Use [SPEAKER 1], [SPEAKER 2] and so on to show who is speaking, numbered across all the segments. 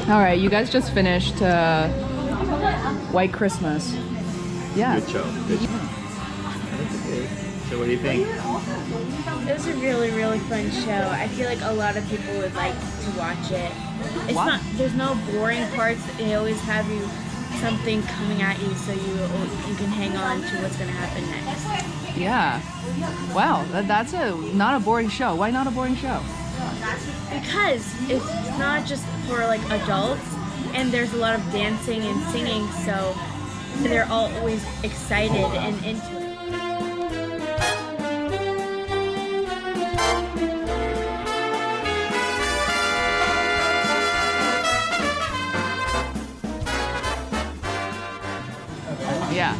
[SPEAKER 1] All right, you guys just finished White Christmas. Yeah.
[SPEAKER 2] Good show. Good show. So what do you think?
[SPEAKER 3] It was a really, really fun show. I feel like a lot of people would like to watch it. It's
[SPEAKER 1] Wow.
[SPEAKER 3] not, there's no boring parts. They always have you something coming at you so you can hang on to what's going to happen next.
[SPEAKER 1] Yeah. Wow, that's not a boring show. Why not a boring show?
[SPEAKER 3] Because it's not just for like adults, and there's a lot of dancing and singing, so they're always excited and into it.
[SPEAKER 1] Yeah.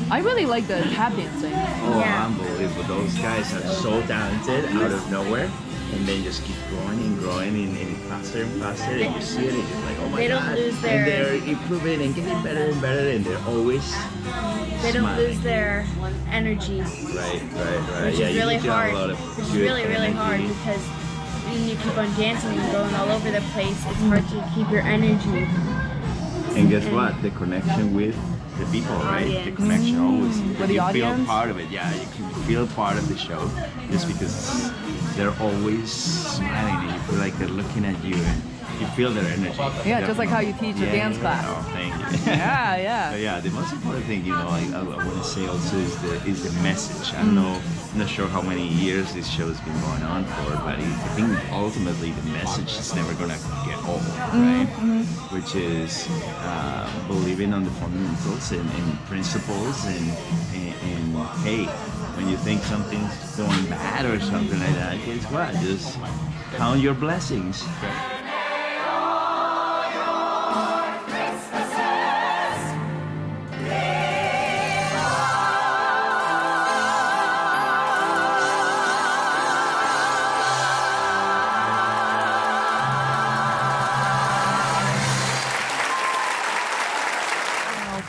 [SPEAKER 1] I really like the tap dancing.
[SPEAKER 2] Oh,
[SPEAKER 3] Yeah.
[SPEAKER 2] unbelievable. Those guys are so talented out of nowhere. And then just keep growing and faster and faster. And you see it, and you're like, oh my
[SPEAKER 3] They don't
[SPEAKER 2] God.
[SPEAKER 3] lose their-
[SPEAKER 2] And they're improving and getting better and better. And they're always
[SPEAKER 3] They don't
[SPEAKER 2] smiling.
[SPEAKER 3] lose their energy,
[SPEAKER 2] Right.
[SPEAKER 3] which
[SPEAKER 2] Yeah,
[SPEAKER 3] is
[SPEAKER 2] you
[SPEAKER 3] really
[SPEAKER 2] need to have
[SPEAKER 3] hard.
[SPEAKER 2] a lot of
[SPEAKER 3] Which is
[SPEAKER 2] good
[SPEAKER 3] really, really hard
[SPEAKER 2] energy.
[SPEAKER 3] because when you keep on dancing and going all over the place, it's hard to keep your energy.
[SPEAKER 2] And guess what? The connection with the people, right? The
[SPEAKER 3] Audience.
[SPEAKER 2] connection always.
[SPEAKER 1] With the
[SPEAKER 2] you
[SPEAKER 1] audience?
[SPEAKER 2] feel part of it. Yeah, you can feel part of the show just because they're always smiling and you feel like they're looking at you and you feel their energy.
[SPEAKER 1] Yeah, just like how you teach a dance class.
[SPEAKER 2] Oh, thank you.
[SPEAKER 1] Yeah, yeah.
[SPEAKER 2] So yeah, the most important thing, you know, I want to say also is the message. I don't know, I'm not sure how many years this show has been going on for, but I think ultimately the message is never gonna get old, right? Which is believing on the fundamentals and principles and hey, when you think something's going bad or something like that, guess what? Just count your blessings.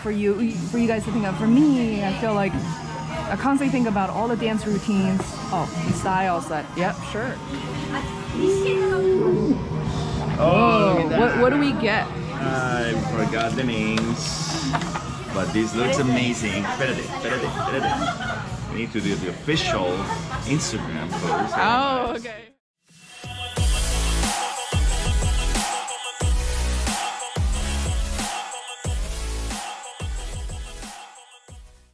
[SPEAKER 1] For you guys to think of. For me, I feel like I constantly think about all the dance routines. Oh, the styles that. Yep, sure.
[SPEAKER 2] Oh, look at that.
[SPEAKER 1] What do we get?
[SPEAKER 2] I forgot the names, but this looks amazing. Espérate. We need to do the official Instagram post.
[SPEAKER 1] Oh, okay.